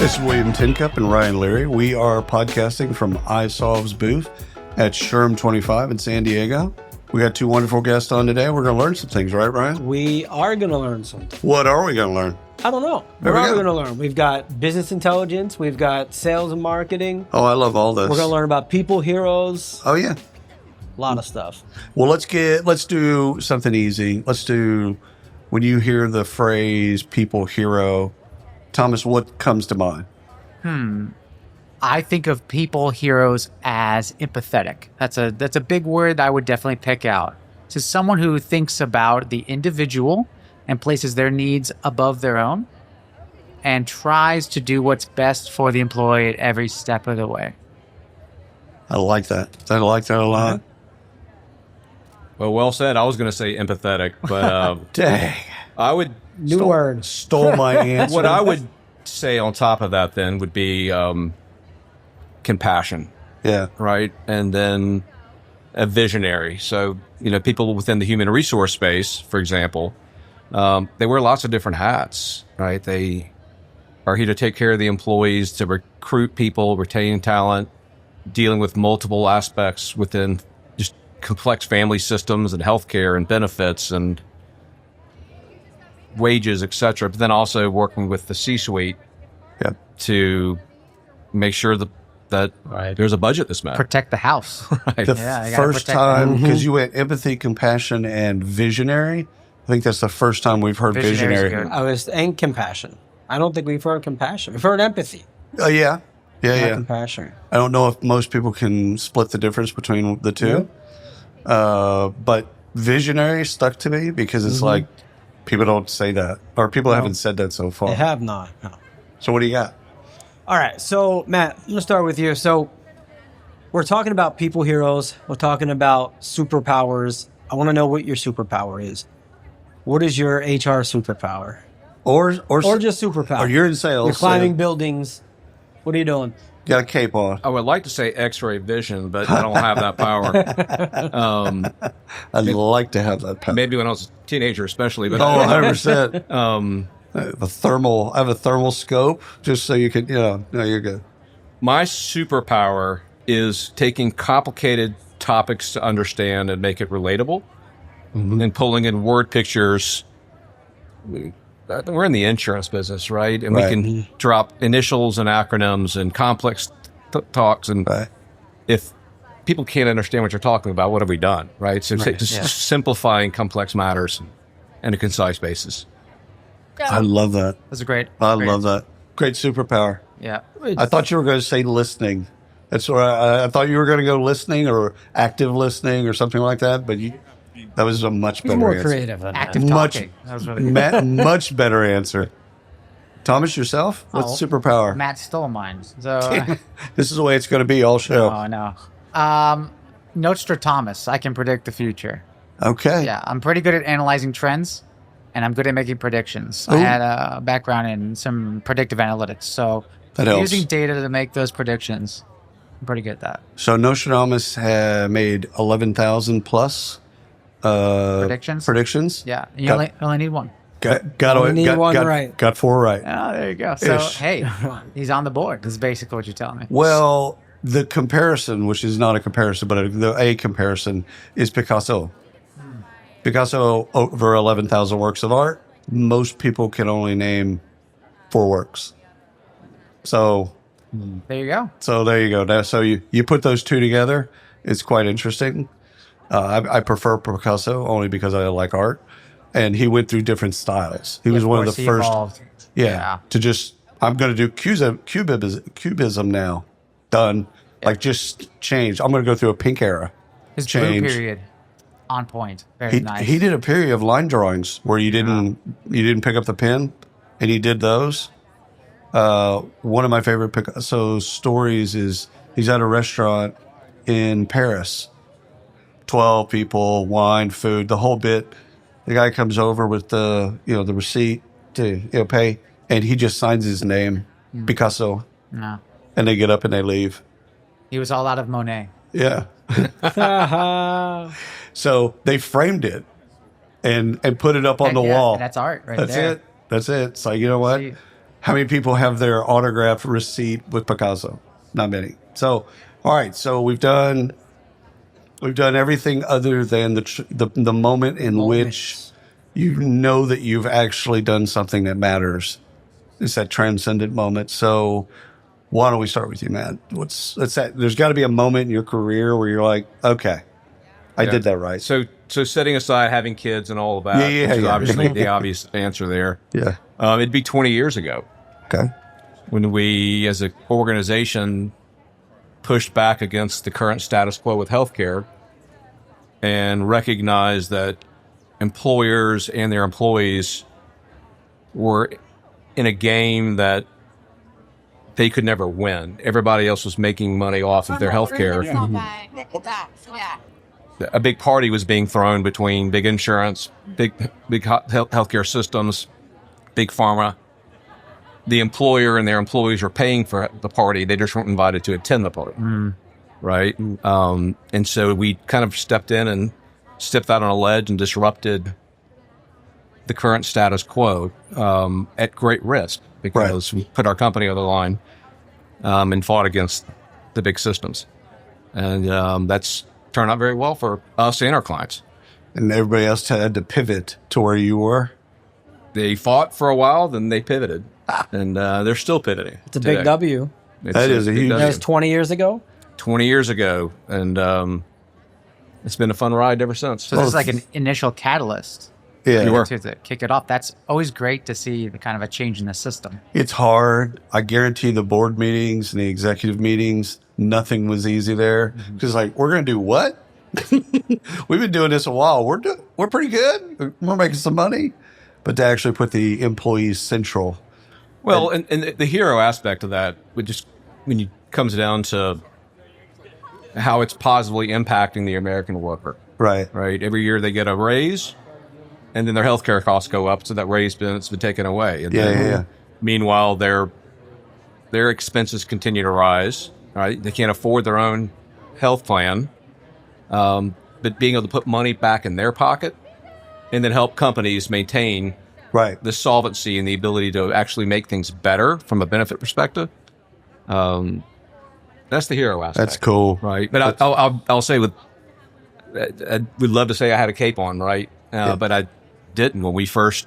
This is William Tincup and Ryan Leary. We are podcasting from isolved's booth at SHRM 25 in San Diego. We got two wonderful guests on today. We're going to learn some things, right, Ryan? We are going to learn something. What are we going to learn? I don't know. What are we going to learn? We've got business intelligence. We've got sales and marketing. Oh, I love all this. We're going to learn about people heroes. Oh, yeah. A lot of stuff. Well, let's do something easy. Let's do, when you hear the phrase people hero, Thomas, what comes to mind? I think of people heroes as empathetic. That's a big word I would definitely pick out. So someone who thinks about the individual and places their needs above their own and tries to do what's best for the employee at every step of the way. I like that. I like that a lot. Well said. I was going to say empathetic, but Dang. I would New word. Stole my answer. what I would say on top of that then would be compassion, Yeah. right? And then a visionary. So, people within the human resource space, for example, they wear lots of different hats, right? They are here to take care of the employees, to recruit people, retain talent, dealing with multiple aspects within just complex family systems and healthcare and benefits and wages, etc. But then also working with the C-suite to make sure that there's a budget that's met. Protect the house. Right. The Yeah, first time, because you went empathy, compassion, and visionary. I think that's the first time we've heard Visionary's visionary. good. And compassion. I don't think we've heard compassion. We've heard empathy. Oh, yeah. Not Yeah. compassion. I don't know if most people can split the difference between the two. But visionary stuck to me because it's like people don't say that, or people haven't said that so far. They have not. No. So what do you got? All right. So, Matt, I'm going to start with you. So, we're talking about people heroes. We're talking about superpowers. I want to know what your superpower is. What is your HR superpower? Or just superpower. Or you're in sales. You're climbing so buildings. What are you doing? got a cape on. I would like to say X-ray vision, but I don't have that power. I'd like to have that power. Maybe when I was a teenager, especially. But 100%. I have a thermal scope, just so you can, no, you're good. My superpower is taking complicated topics to understand and make it relatable, and pulling in word pictures. We're in the insurance business, right? And we can drop initials and acronyms and complex talks. And if people can't understand what you're talking about, what have we done, right? So just simplifying complex matters in a concise basis. I love that. That's a great. I love that. Great superpower. Yeah. I thought you were going to say listening. That's where I thought you were going to go listening or active listening or something like that. But that was a much better More answer. creative than Active Much, talking. That was really good. much better answer. Thomas, yourself? What's superpower? Matt stole mine. So, This is the way it's going to be all show. oh no. Nostradamus. I can predict the future. Okay. Yeah, I'm pretty good at analyzing trends, and I'm good at making predictions. I had a background in some predictive analytics, so That helps. using data to make those predictions, I'm pretty good at that. So Nostradamus had made 11,000 plus predictions. Yeah, you only need one. Got four right. Oh, there you go. So, Ish. hey, he's on the board. This is basically what you're telling me. Well, the comparison, which is not a comparison, but a comparison, is Picasso. Picasso, over 11,000 works of art. Most people can only name 4 works. So There you go. there you go. Now, so you put those two together, it's quite interesting. I prefer Picasso only because I like art. And he went through different styles. He was one of the first. Evolved. To just, I'm going to do cubism now. Done. Like, just change. I'm going to go through a pink era. His change. blue period, on point. Very nice. He did a period of line drawings where you didn't pick up the pen, and he did those. One of my favorite Picasso stories is he's at a restaurant in Paris. 12 people, wine, food, the whole bit. The guy comes over with the receipt to pay, and he just signs his name, Picasso, No. and they get up and they leave. He was all out of Monet. Yeah. So they framed it and put it up on the wall. That's art right That's there. it. That's it. So you know what? See, How many people have their autographed receipt with Picasso? Not many. So, all right. So we've done everything other than the moment in which you know that you've actually done something that matters. It's that transcendent moment. So why don't we start with you, Matt? What's that? There's got to be a moment in your career where you're like, okay, I did that right. So setting aside having kids and all of that, which is obviously the obvious answer there. Yeah. It'd be 20 years ago. Okay. When we, as an organization, pushed back against the current status quo with healthcare and recognized that employers and their employees were in a game that they could never win. Everybody else was making money off of their healthcare. A big party was being thrown between big insurance, big healthcare systems, big pharma. The employer and their employees were paying for the party. They just weren't invited to attend the party. Right? And so we kind of stepped in and stepped out on a ledge and disrupted the current status quo at great risk because we put our company on the line and fought against the big systems. And that's turned out very well for us and our clients. And everybody else had to pivot to where you were? They fought for a while, then they pivoted. And they're still pivoting. It's a big W. That is a huge That was 20 years ago? 20 years ago. And it's been a fun ride ever since. So this is like an initial catalyst. Yeah. To kick it off. That's always great to see the kind of a change in the system. It's hard. I guarantee the board meetings and the executive meetings, nothing was easy there. Because like, we're going to do what? We've been doing this a while. We're pretty good. We're making some money. But to actually put the employees central. Well, and the hero aspect of that, would just when it comes down to how it's positively impacting the American worker. Right. Right. Every year they get a raise, and then their healthcare costs go up, so that raise has been taken away. And then, meanwhile, their expenses continue to rise. Right. They can't afford their own health plan, but being able to put money back in their pocket, and then help companies maintain the solvency and the ability to actually make things better from a benefit perspective. That's the hero aspect. That's cool. Right. But I'll say I would love to say I had a cape on, right? But I didn't when we first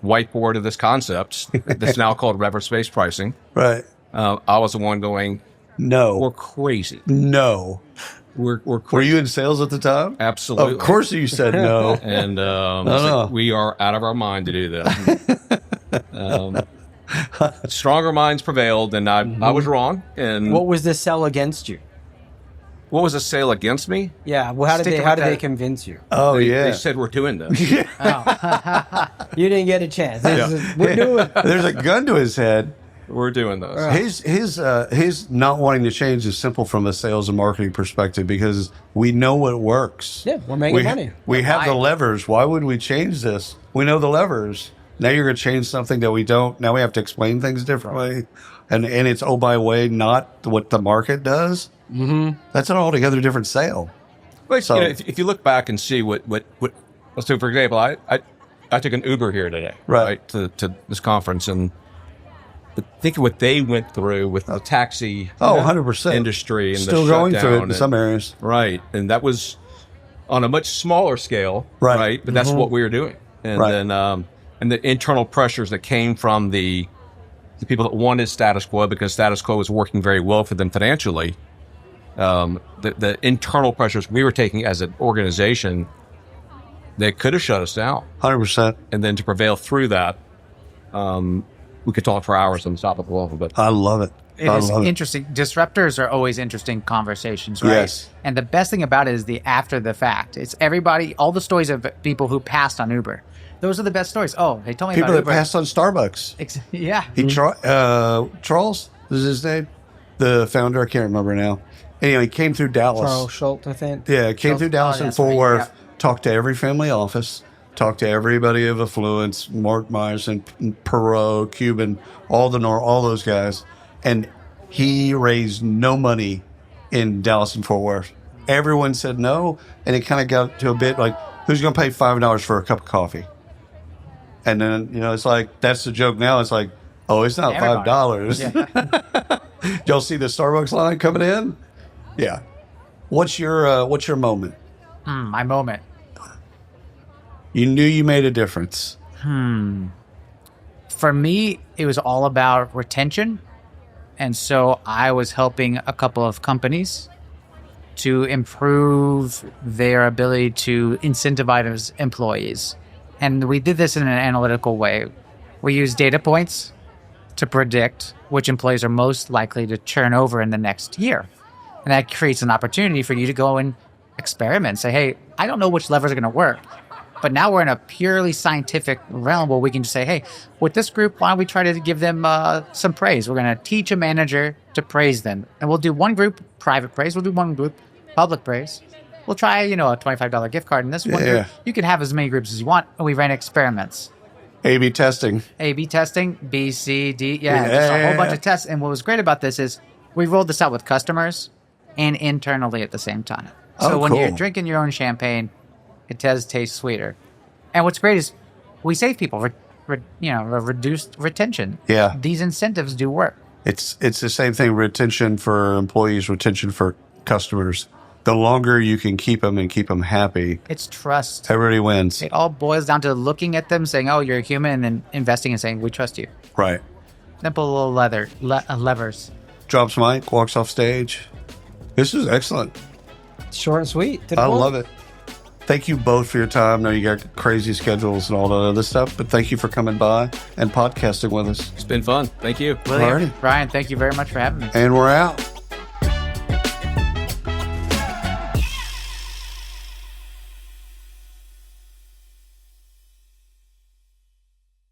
whiteboarded this concept that's now called reference-based pricing. Right. I was the one going, no. We're crazy. No. We're crazy. Were you in sales at the time? Absolutely. Of course you said no. And like, we are out of our mind to do this. Stronger minds prevailed, and I was wrong. And What was the sell against you? what was the sale against me? Yeah. Well, how did they convince you? Oh, They said we're doing this. You didn't get a chance. We're doing. There's a gun to his head. We're doing this. His not wanting to change is simple from a sales and marketing perspective because we know what works. Yeah, we're making money. We have the levers. Why would we change this? We know the levers. Now you're going to change something that we don't. Now we have to explain things differently. And it's, oh, by the way, not what the market does. Mm-hmm. That's an altogether different sale. Well, so, if you look back and see what let's do, for example, I took an Uber here today, right to this conference, and think of what they went through with the taxi 100% industry and still the going through it in and, some areas, right? And that was on a much smaller scale, right? But that's what we were doing, and then and the internal pressures that came from the people that wanted status quo because status quo was working very well for them financially. The internal pressures we were taking as an organization that could have shut us down 100%. And then to prevail through that, we could talk for hours on the topic of it. But I love it. It is interesting. Disruptors are always interesting conversations, right? Yes. And the best thing about it is the after the fact. It's everybody, all the stories of people who passed on Uber. Those are the best stories. Oh, they told me People about that Uber. passed on Starbucks. Yeah. Charles is his name, the founder. I can't remember now. Anyway, he came through Dallas. Charles Schultz, I think. Yeah, came through Dallas and Fort Worth. Talked to every family office. Talked to everybody of affluence. Mark Myerson, Perot, Cuban, all those guys, and he raised no money in Dallas and Fort Worth. Everyone said no, and it kind of got to a bit like, who's going to pay $5 for a cup of coffee? And then, it's like, that's the joke now. It's like, Oh, it's not Everybody. $5. Y'all see the Starbucks line coming in? Yeah. What's your moment? My moment. You knew you made a difference. For me, it was all about retention. And so I was helping a couple of companies to improve their ability to incentivize employees. And we did this in an analytical way. We used data points to predict which employees are most likely to churn over in the next year. And that creates an opportunity for you to go and experiment. Say, hey, I don't know which levers are going to work. But now we're in a purely scientific realm where we can just say, hey, with this group, why don't we try to give them some praise? We're going to teach a manager to praise them. And we'll do one group private praise. We'll do one group public praise. We'll try, a $25 gift card. And this one group, you can have as many groups as you want. And we ran experiments. A/B testing. A/B testing, B, C, D. Yeah, just a whole bunch of tests. And what was great about this is we rolled this out with customers and internally at the same time. So when you're drinking your own champagne, it does taste sweeter. And what's great is we save people, reduced retention. Yeah. These incentives do work. It's the same thing, retention for employees, retention for customers. The longer you can keep them and keep them happy, It's trust. everybody wins. It all boils down to looking at them, saying, oh, you're a human, and then investing and saying, we trust you. Right. Simple little levers. Drops mic, walks off stage. This is excellent. Short and sweet. I love it. Thank you both for your time. I know you got crazy schedules and all that other stuff, but thank you for coming by and podcasting with us. It's been fun. Thank you. William, Alrighty. Brian, thank you very much for having me. And we're out.